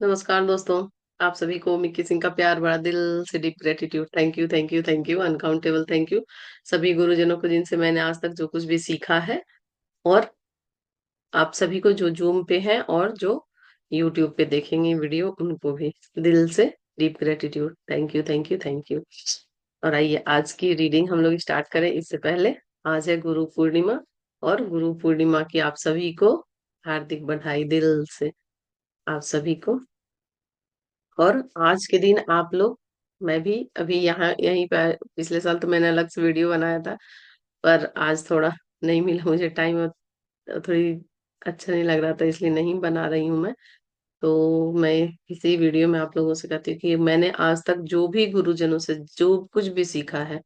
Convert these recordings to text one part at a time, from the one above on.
नमस्कार दोस्तों। आप सभी को मिक्की सिंह का प्यार भरा दिल से deep gratitude. Thank you, thank you, thank you, uncountable thank you सभी गुरुजनों को जिनसे मैंने आज तक जो कुछ भी सीखा है, और आप सभी को जो जूम पे हैं और जो यूट्यूब पे देखेंगे वीडियो, उनको भी दिल से deep gratitude. Thank you, thank you, thank you. और आइए आज की रीडिंग हम लोग स्टार्ट करें। इससे पहले आज है गुरु पूर्णिमा, और गुरु पूर्णिमा की आप सभी को हार्दिक बधाई दिल से, आप सभी को। और आज के दिन आप लोग, मैं भी अभी यहाँ यहीं पे, पिछले साल तो मैंने अलग से वीडियो बनाया था, पर आज थोड़ा नहीं मिला मुझे टाइम, और थोड़ी अच्छा नहीं लग रहा था, इसलिए नहीं बना रही हूँ मैं। तो मैं इसी वीडियो में आप लोगों से कहती हूँ कि मैंने आज तक जो भी गुरुजनों से जो कुछ भी सीखा है,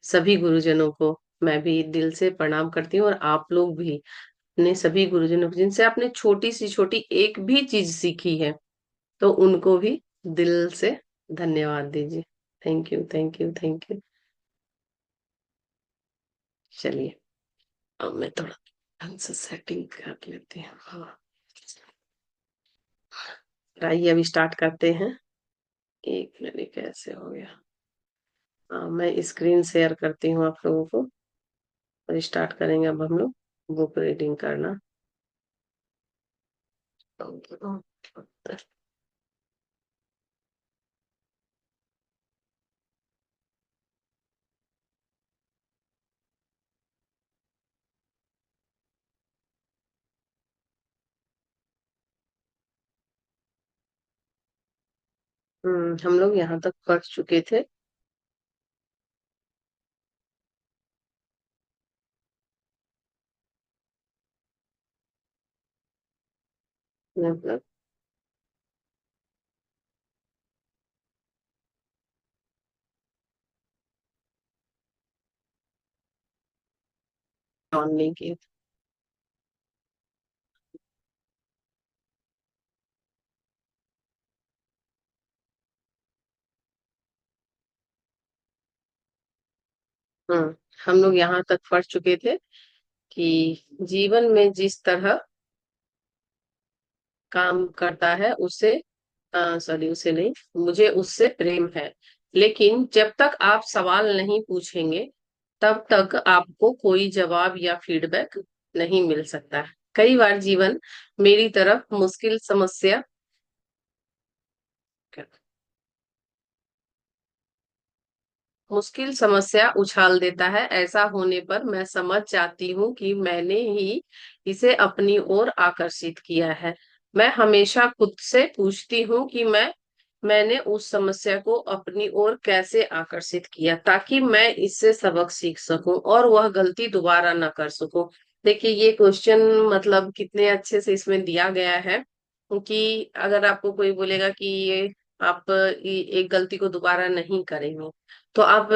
सभी गुरुजनों को मैं भी दिल से प्रणाम करती हूँ। और आप लोग भी अपने सभी गुरुजनों को जिनसे आपने छोटी सी छोटी एक भी चीज सीखी है, तो उनको भी दिल से धन्यवाद दीजिए। Thank you, thank you, thank you. चलिए, अब मैं थोड़ा ढंग से सेटिंग कर लेती हूँ। हाँ, आइए अभी स्टार्ट करते हैं। एक मिनट, ये कैसे हो गया? हाँ, मैं स्क्रीन शेयर करती हूँ आप लोगों को, और स्टार्ट करेंगे अब हम लोग बुक रीडिंग करना। हम लोग यहाँ तक पढ़ चुके थे। मतलब ऑन नहीं किए थे। हम लोग यहाँ तक पढ़ चुके थे कि जीवन में जिस तरह काम करता है उसे, सॉरी उसे नहीं, मुझे उससे प्रेम है। लेकिन जब तक आप सवाल नहीं पूछेंगे, तब तक आपको कोई जवाब या फीडबैक नहीं मिल सकता है। कई बार जीवन मेरी तरफ मुश्किल समस्या उछाल देता है। ऐसा होने पर मैं समझ जाती हूँ कि मैंने ही इसे अपनी ओर आकर्षित किया है। मैं हमेशा खुद से पूछती हूँ कि मैंने उस समस्या को अपनी ओर कैसे आकर्षित किया, ताकि मैं इससे सबक सीख सकूं और वह गलती दोबारा ना कर सकूं। देखिए, ये क्वेश्चन मतलब कितने अच्छे से इसमें दिया गया है कि अगर आपको कोई बोलेगा कि ये आप एक गलती को दोबारा नहीं करेंगे, तो आप,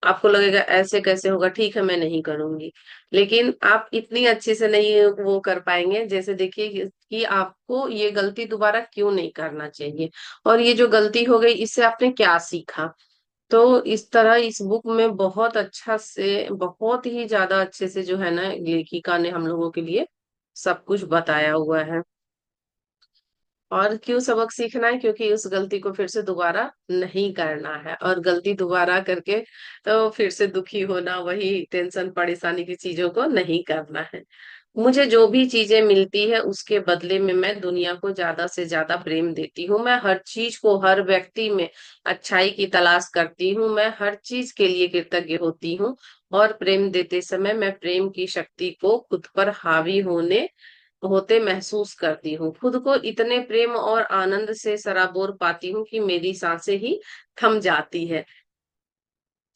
आपको लगेगा ऐसे कैसे होगा, ठीक है मैं नहीं करूंगी। लेकिन आप इतनी अच्छे से नहीं वो कर पाएंगे। जैसे देखिए कि आपको ये गलती दोबारा क्यों नहीं करना चाहिए, और ये जो गलती हो गई इससे आपने क्या सीखा। तो इस तरह इस बुक में बहुत अच्छा से, बहुत ही ज्यादा अच्छे से जो है ना, लेखिका ने हम लोगों के लिए सब कुछ बताया हुआ है। और क्यों सबक सीखना है? क्योंकि उस गलती को फिर से दोबारा नहीं करना है, और गलती दोबारा करके तो फिर से दुखी होना, वही टेंशन परेशानी की चीजों को नहीं करना है। मुझे जो भी चीजें मिलती है उसके बदले में मैं दुनिया को ज्यादा से ज्यादा प्रेम देती हूँ। मैं हर चीज को, हर व्यक्ति में अच्छाई की तलाश करती हूँ। मैं हर चीज के लिए कृतज्ञ होती हूँ, और प्रेम देते समय मैं प्रेम की शक्ति को खुद पर हावी होते महसूस करती हूँ। खुद को इतने प्रेम और आनंद से सराबोर पाती हूँ कि मेरी सांसें ही थम जाती है।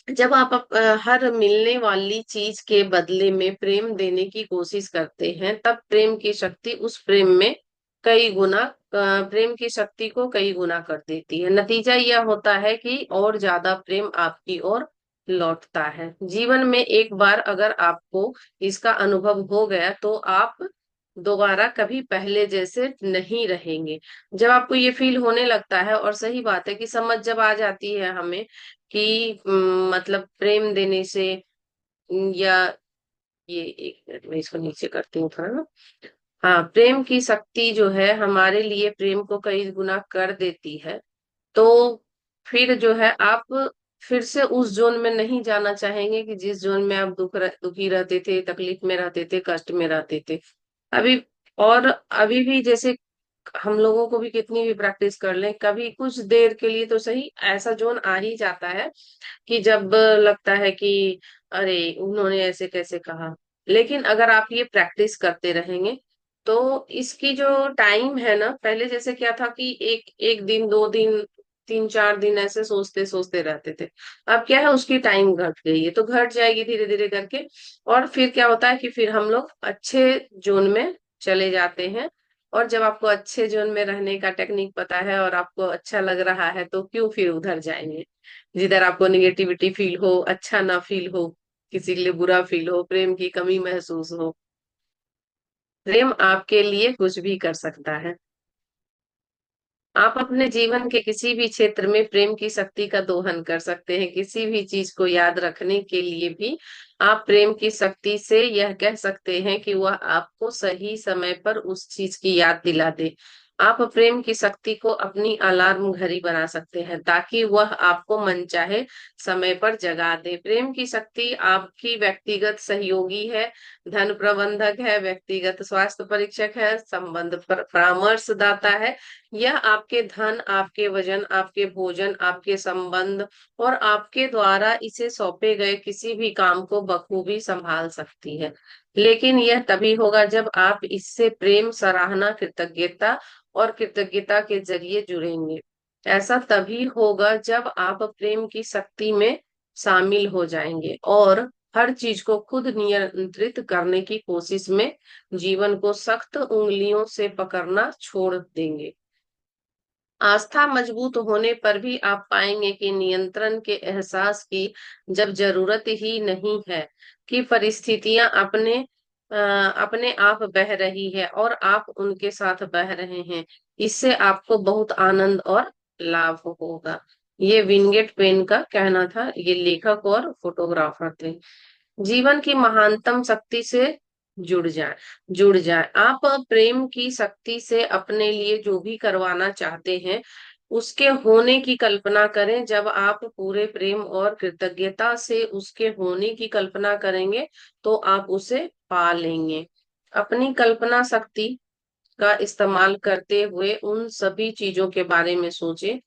जब आप हर मिलने वाली चीज के बदले में प्रेम देने की कोशिश करते हैं, तब प्रेम की शक्ति उस प्रेम में कई गुना, प्रेम की शक्ति को कई गुना कर देती है। नतीजा यह होता है कि और ज्यादा प्रेम आपकी ओर लौटता है। जीवन में एक बार अगर आपको इसका अनुभव हो गया, तो आप दोबारा कभी पहले जैसे नहीं रहेंगे। जब आपको ये फील होने लगता है, और सही बात है कि समझ जब आ जाती है हमें कि मतलब प्रेम देने से, या ये एक मिनट में इसको नीचे करती हूँ थोड़ा ना। हाँ, प्रेम की शक्ति जो है हमारे लिए प्रेम को कई गुना कर देती है। तो फिर जो है आप फिर से उस जोन में नहीं जाना चाहेंगे कि जिस जोन में आप दुखी रहते थे, तकलीफ में रहते थे, कष्ट में रहते थे। अभी और अभी भी जैसे हम लोगों को भी कितनी भी प्रैक्टिस कर लें, कभी कुछ देर के लिए तो सही ऐसा जोन आ ही जाता है कि जब लगता है कि अरे उन्होंने ऐसे कैसे कहा। लेकिन अगर आप ये प्रैक्टिस करते रहेंगे तो इसकी जो टाइम है ना, पहले जैसे क्या था कि एक एक दिन, 2 दिन, 3 4 दिन ऐसे सोचते सोचते रहते थे। अब क्या है, उसकी टाइम घट गई है, तो घट जाएगी धीरे धीरे करके। और फिर क्या होता है कि फिर हम लोग अच्छे जोन में चले जाते हैं। और जब आपको अच्छे जोन में रहने का टेक्निक पता है और आपको अच्छा लग रहा है तो क्यों फिर उधर जाएंगे जिधर आपको निगेटिविटी फील हो, अच्छा ना फील हो, किसी के लिए बुरा फील हो, प्रेम की कमी महसूस हो। प्रेम आपके लिए कुछ भी कर सकता है। आप अपने जीवन के किसी भी क्षेत्र में प्रेम की शक्ति का दोहन कर सकते हैं। किसी भी चीज को याद रखने के लिए भी आप प्रेम की शक्ति से यह कह सकते हैं कि वह आपको सही समय पर उस चीज की याद दिला दे। आप प्रेम की शक्ति को अपनी अलार्म घड़ी बना सकते हैं ताकि वह आपको मनचाहे समय पर जगा दे। प्रेम की शक्ति आपकी व्यक्तिगत सहयोगी है, धन प्रबंधक है, व्यक्तिगत स्वास्थ्य परीक्षक है, संबंध परामर्शदाता है। यह आपके धन, आपके वजन, आपके भोजन, आपके संबंध और आपके द्वारा इसे सौंपे गए किसी भी काम को बखूबी संभाल सकती है। लेकिन यह तभी होगा जब आप इससे प्रेम, सराहना, कृतज्ञता और कृतज्ञता के जरिए जुड़ेंगे। ऐसा तभी होगा जब आप प्रेम की शक्ति में शामिल हो जाएंगे और हर चीज को खुद नियंत्रित करने की कोशिश में जीवन को सख्त उंगलियों से पकड़ना छोड़ देंगे। आस्था मजबूत होने पर भी आप पाएंगे कि नियंत्रण के एहसास की जब जरूरत ही नहीं है, कि परिस्थितियां अपने आप बह रही है और आप उनके साथ बह रहे हैं। इससे आपको बहुत आनंद और लाभ होगा। ये विनगेट पेन का कहना था, ये लेखक और फोटोग्राफर थे। जीवन की महानतम शक्ति से जुड़ जाए आप प्रेम की शक्ति से अपने लिए जो भी करवाना चाहते हैं उसके होने की कल्पना करें। जब आप पूरे प्रेम और कृतज्ञता से उसके होने की कल्पना करेंगे तो आप उसे पा लेंगे। अपनी कल्पना शक्ति का इस्तेमाल करते हुए उन सभी चीजों के बारे में सोचें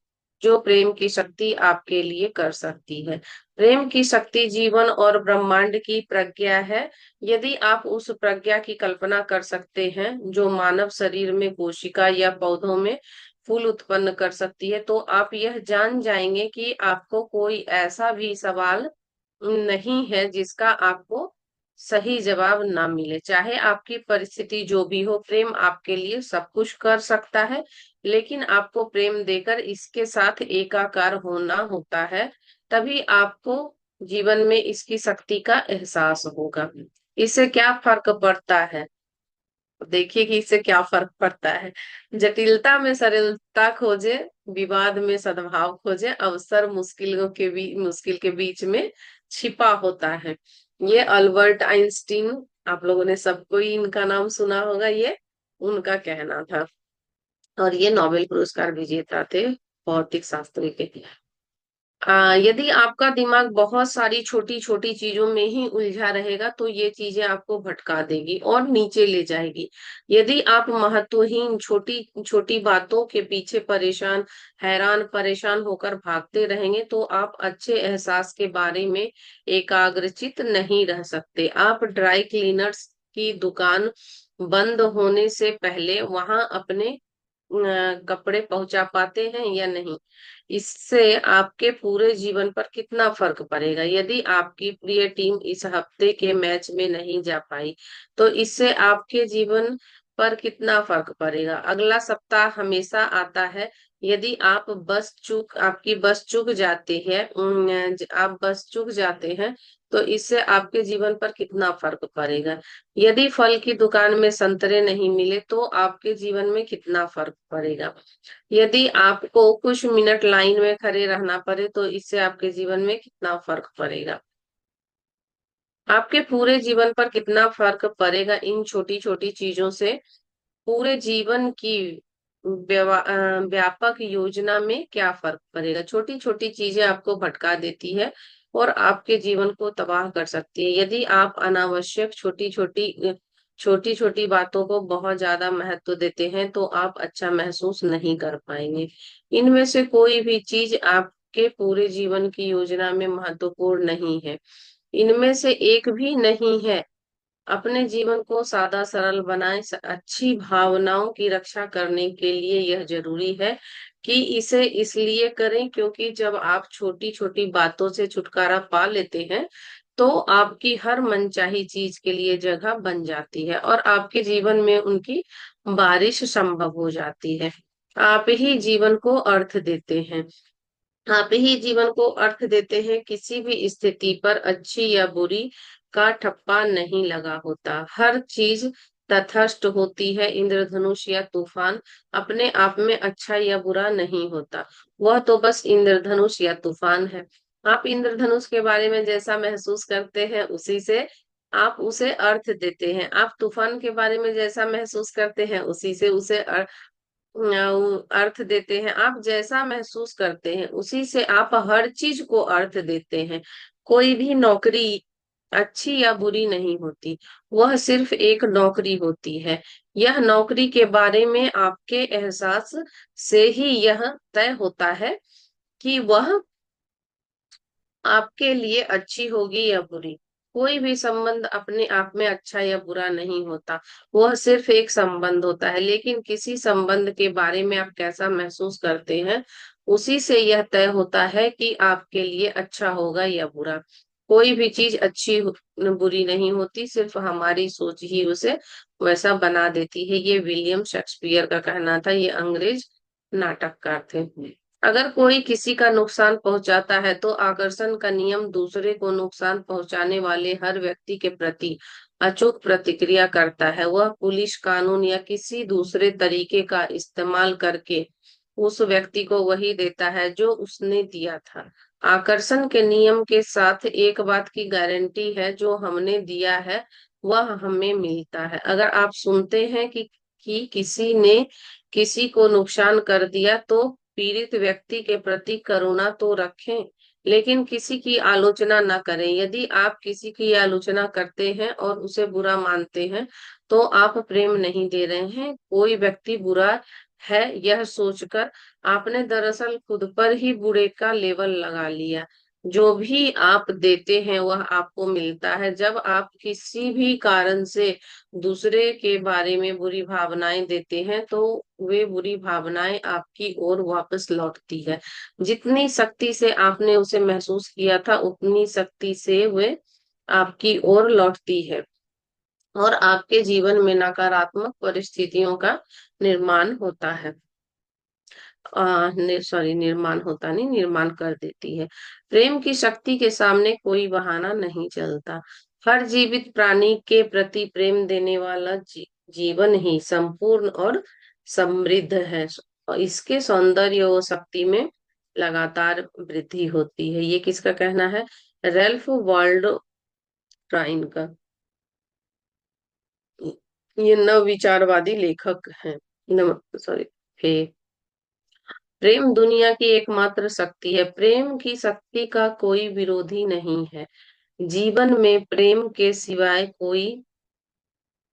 जो प्रेम की शक्ति आपके लिए कर सकती है। प्रेम की शक्ति जीवन और ब्रह्मांड की प्रज्ञा है। यदि आप उस प्रज्ञा की कल्पना कर सकते हैं जो मानव शरीर में कोशिका या पौधों में फूल उत्पन्न कर सकती है तो आप यह जान जाएंगे कि आपको कोई ऐसा भी सवाल नहीं है जिसका आपको सही जवाब ना मिले। चाहे आपकी परिस्थिति जो भी हो, प्रेम आपके लिए सब कुछ कर सकता है। लेकिन आपको प्रेम देकर इसके साथ एकाकार होना होता है, तभी आपको जीवन में इसकी शक्ति का एहसास होगा। इससे क्या फर्क पड़ता है? देखिए कि इससे क्या फर्क पड़ता है। जटिलता में सरलता खोजे, विवाद में सद्भाव खोजे, अवसर मुश्किल के बीच में छिपा होता है। ये अल्बर्ट आइंस्टीन, आप लोगों ने सबको ही इनका नाम सुना होगा, ये उनका कहना था। और ये नोबेल पुरस्कार विजेता थे भौतिक शास्त्री के। यदि आपका दिमाग बहुत सारी छोटी छोटी चीजों में ही उलझा रहेगा तो ये चीजें आपको भटका देगी और नीचे ले जाएगी। यदि आप महत्वहीन छोटी छोटी बातों के पीछे हैरान परेशान होकर भागते रहेंगे तो आप अच्छे एहसास के बारे में एकाग्रचित नहीं रह सकते। आप ड्राई क्लीनर्स की दुकान बंद होने से पहले वहां अपने कपड़े पहुंचा पाते हैं या नहीं, इससे आपके पूरे जीवन पर कितना फर्क पड़ेगा। यदि आपकी प्रिय टीम इस हफ्ते के मैच में नहीं जा पाई तो इससे आपके जीवन पर कितना फर्क पड़ेगा। अगला सप्ताह हमेशा आता है। यदि आपकी बस चूक जाती है, आप बस चूक जाते हैं तो इससे आपके जीवन पर कितना फर्क पड़ेगा। यदि फल की दुकान में संतरे नहीं मिले तो आपके जीवन में कितना फर्क पड़ेगा। यदि आपको कुछ मिनट लाइन में खड़े रहना पड़े तो इससे आपके जीवन में कितना फर्क पड़ेगा। आपके पूरे जीवन पर कितना फर्क पड़ेगा इन छोटी छोटी चीजों से। पूरे जीवन की व्यापक योजना में क्या फर्क पड़ेगा। छोटी छोटी चीजें आपको भटका देती है और आपके जीवन को तबाह कर सकती है। यदि आप अनावश्यक छोटी छोटी बातों को बहुत ज्यादा महत्व देते हैं तो आप अच्छा महसूस नहीं कर पाएंगे। इनमें से कोई भी चीज आपके पूरे जीवन की योजना में महत्वपूर्ण नहीं है। इनमें से एक भी नहीं है। अपने जीवन को सादा सरल बनाएं। अच्छी भावनाओं की रक्षा करने के लिए यह जरूरी है कि इसे इसलिए करें क्योंकि जब आप छोटी छोटी बातों से छुटकारा पा लेते हैं तो आपकी हर मनचाही चीज के लिए जगह बन जाती है और आपके जीवन में उनकी बारिश संभव हो जाती है। आप ही जीवन को अर्थ देते हैं। आप ही जीवन को अर्थ देते हैं। किसी भी स्थिति पर अच्छी या बुरी का ठप्पा नहीं लगा होता। हर चीज तटस्थ होती है। इंद्रधनुष या तूफान अपने आप में अच्छा या बुरा नहीं होता। वह तो बस इंद्रधनुष या तूफान है। आप इंद्रधनुष के बारे में जैसा महसूस करते हैं उसी से आप उसे अर्थ देते हैं। आप तूफान के बारे में जैसा महसूस करते हैं उसी से उसे अर्थ देते हैं। आप जैसा महसूस करते हैं उसी से आप हर चीज को अर्थ देते हैं। कोई भी नौकरी अच्छी या बुरी नहीं होती। वह सिर्फ एक नौकरी होती है। यह नौकरी के बारे में आपके एहसास से ही यह तय होता है कि वह आपके लिए अच्छी होगी या बुरी। कोई भी संबंध अपने आप में अच्छा या बुरा नहीं होता। वह सिर्फ एक संबंध होता है। लेकिन किसी संबंध के बारे में आप कैसा महसूस करते हैं उसी से यह तय होता है कि आपके लिए अच्छा होगा या बुरा। कोई भी चीज बुरी नहीं होती। सिर्फ हमारी सोच ही उसे वैसा बना देती है। ये विलियम शेक्सपियर का कहना था। ये अंग्रेज नाटककार थे। अगर कोई किसी का नुकसान पहुंचाता है तो आकर्षण का नियम दूसरे को नुकसान पहुंचाने वाले हर व्यक्ति के प्रति अचूक प्रतिक्रिया करता है। वह पुलिस कानून या किसी दूसरे तरीके का इस्तेमाल करके उस व्यक्ति को वही देता है जो उसने दिया था। आकर्षण के नियम के साथ एक बात की गारंटी है, जो हमने दिया है वह हमें मिलता है। अगर आप सुनते हैं कि किसी ने किसी को नुकसान कर दिया तो पीड़ित व्यक्ति के प्रति करुणा तो रखें, लेकिन किसी की आलोचना ना करें। यदि आप किसी की आलोचना करते हैं और उसे बुरा मानते हैं तो आप प्रेम नहीं दे रहे हैं। कोई व्यक्ति बुरा है यह सोचकर आपने दरअसल खुद पर ही बुरे का लेबल लगा लिया। जो भी आप देते हैं वह आपको मिलता है। जब आप किसी भी कारण से दूसरे के बारे में बुरी भावनाएं देते हैं तो वे बुरी भावनाएं आपकी ओर वापस लौटती है। जितनी शक्ति से आपने उसे महसूस किया था उतनी शक्ति से वे आपकी ओर लौटती है और आपके जीवन में नकारात्मक परिस्थितियों का निर्माण होता है। सॉरी, निर्माण होता नहीं, निर्माण कर देती है। प्रेम की शक्ति के सामने कोई बहाना नहीं चलता। हर जीवित प्राणी के प्रति प्रेम देने वाला जीवन ही संपूर्ण और समृद्ध है और इसके सौंदर्य और शक्ति में लगातार वृद्धि होती है। ये किसका कहना है? रेल्फ वॉल्डो ट्राइन का। ये नवविचारवादी लेखक हैं। सॉरी, प्रेम दुनिया की एकमात्र शक्ति है। प्रेम की शक्ति का कोई विरोधी नहीं है। जीवन में प्रेम के सिवाय कोई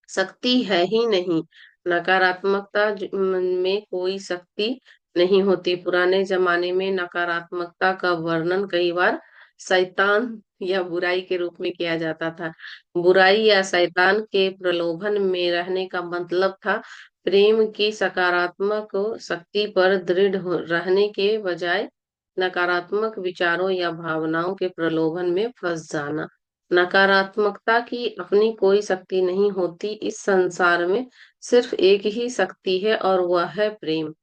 शक्ति है ही नहीं। नकारात्मकता में कोई शक्ति नहीं होती। पुराने जमाने में नकारात्मकता का वर्णन कई बार शैतान या बुराई के रूप में किया जाता था। बुराई या शैतान के प्रलोभन में रहने का मतलब था प्रेम की सकारात्मक शक्ति पर रहने के बजाय नकारात्मक विचारों या भावनाओं के प्रलोभन में फंस जाना। नकारात्मकता की अपनी कोई शक्ति नहीं होती। इस संसार में सिर्फ एक ही शक्ति है और वह है प्रेम।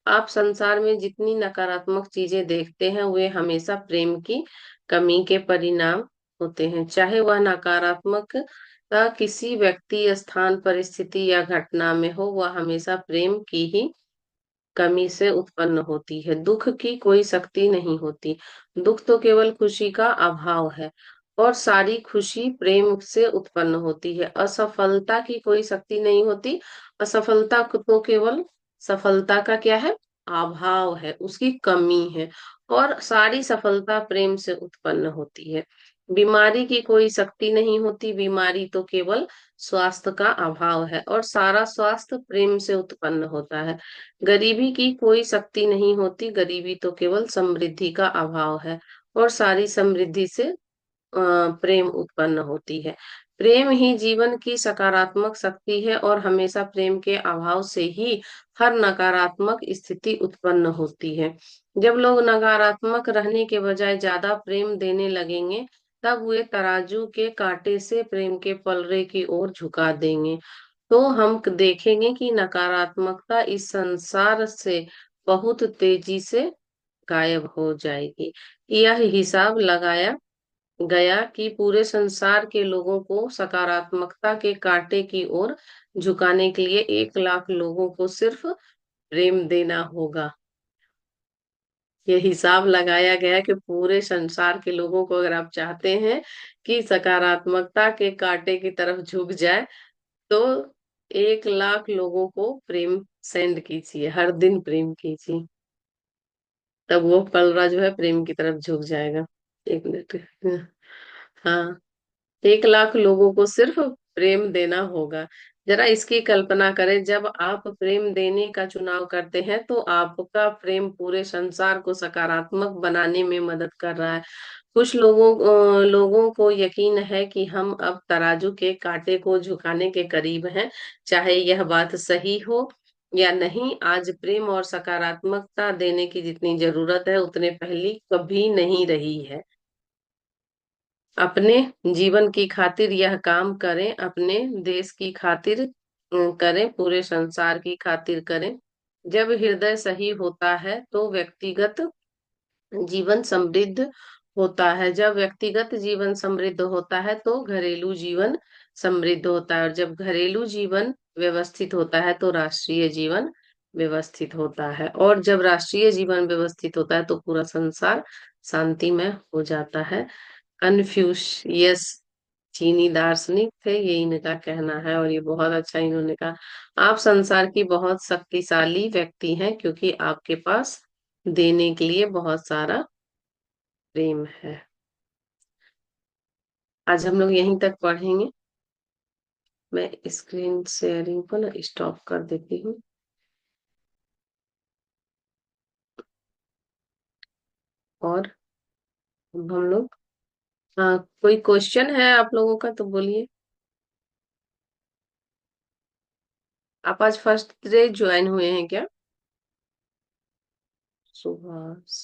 आप संसार में जितनी नकारात्मक चीजें देखते हैं वे हमेशा प्रेम की कमी के परिणाम होते हैं। चाहे वह नकारात्मकता किसी व्यक्ति, स्थान, परिस्थिति या घटना में हो, वह हमेशा प्रेम की ही कमी से उत्पन्न होती है। दुख की कोई शक्ति नहीं होती। दुख तो केवल खुशी का अभाव है। और सारी खुशी प्रेम से उत्पन्न होती है। असफलता की कोई शक्ति नहीं होती। असफलता को तो केवल सफलता का क्या है, अभाव है, उसकी कमी है। और सारी सफलता प्रेम से उत्पन्न होती है। बीमारी की कोई शक्ति नहीं होती। बीमारी तो केवल स्वास्थ्य का अभाव है, और सारा स्वास्थ्य प्रेम से उत्पन्न होता है। गरीबी की कोई शक्ति नहीं होती। गरीबी तो केवल समृद्धि का अभाव है, और सारी समृद्धि से प्रेम उत्पन्न होती है। प्रेम ही जीवन की सकारात्मक शक्ति है, और हमेशा प्रेम के अभाव से ही हर नकारात्मक स्थिति उत्पन्न होती है। जब लोग नकारात्मक रहने के बजाय ज्यादा प्रेम देने लगेंगे, तब वे तराजू के कांटे से प्रेम के पलड़े की ओर झुका देंगे। तो हम देखेंगे कि नकारात्मकता इस संसार से बहुत तेजी से गायब हो जाएगी। यह हिसाब लगाया गया कि पूरे संसार के लोगों को सकारात्मकता के कांटे की ओर झुकाने के लिए 1 लाख लोगों को सिर्फ प्रेम देना होगा। ये हिसाब लगाया गया कि पूरे संसार के लोगों को, अगर आप चाहते हैं कि सकारात्मकता के कांटे की तरफ झुक जाए, तो 1 लाख लोगों को प्रेम सेंड कीजिए, हर दिन प्रेम कीजिए। तब वो पलड़ा जो है प्रेम की तरफ झुक जाएगा। 1 मिनट। हाँ, 1 लाख लोगों को सिर्फ प्रेम देना होगा। जरा इसकी कल्पना करें, जब आप प्रेम देने का चुनाव करते हैं तो आपका प्रेम पूरे संसार को सकारात्मक बनाने में मदद कर रहा है। कुछ लोगों को यकीन है कि हम अब तराजू के कांटे को झुकाने के करीब हैं। चाहे यह बात सही हो या नहीं, आज प्रेम और सकारात्मकता देने की जितनी जरूरत है उतने पहले कभी नहीं रही है। अपने जीवन की खातिर यह काम करें, अपने देश की खातिर करें, पूरे संसार की खातिर करें। जब हृदय सही होता है तो व्यक्तिगत जीवन समृद्ध होता है। जब व्यक्तिगत जीवन समृद्ध होता है तो घरेलू जीवन समृद्ध होता है, और जब घरेलू जीवन व्यवस्थित होता है तो राष्ट्रीय जीवन व्यवस्थित होता है, और जब राष्ट्रीय जीवन व्यवस्थित होता है तो पूरा संसार शांतिमय हो जाता है। कन्फ्यूशियस चीनी दार्शनिक थे, ये इनका कहना है, और ये बहुत अच्छा इन्होंने कहा। आप संसार की बहुत शक्तिशाली व्यक्ति हैं, क्योंकि आपके पास देने के लिए बहुत सारा प्रेम है। आज हम लोग यहीं तक पढ़ेंगे। मैं स्क्रीन शेयरिंग को ना स्टॉप कर देती हूँ। और अब हम लोग, हाँ, कोई क्वेश्चन है आप लोगों का तो बोलिए। आप आज फर्स्ट डे ज्वाइन हुए हैं क्या? सुभाष।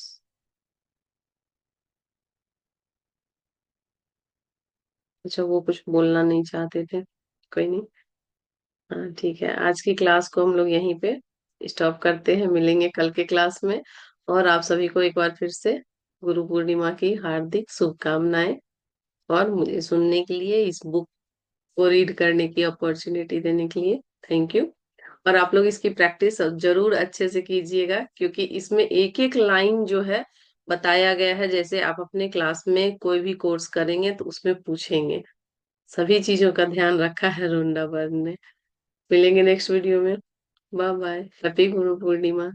अच्छा, वो कुछ बोलना नहीं चाहते थे। कोई नहीं। हाँ ठीक है, आज की क्लास को हम लोग यहीं पे स्टॉप करते हैं। मिलेंगे कल के क्लास में। और आप सभी को एक बार फिर से गुरु पूर्णिमा की हार्दिक शुभकामनाएं, और मुझे सुनने के लिए, इस बुक को रीड करने की अपॉर्चुनिटी देने के लिए थैंक यू। और आप लोग इसकी प्रैक्टिस जरूर अच्छे से कीजिएगा, क्योंकि इसमें एक एक लाइन जो है बताया गया है। जैसे आप अपने क्लास में कोई भी कोर्स करेंगे तो उसमें पूछेंगे। सभी चीजों का ध्यान रखा है रोंडा वर्ड ने। मिलेंगे नेक्स्ट वीडियो में। Bye bye, happy Guru Purnima.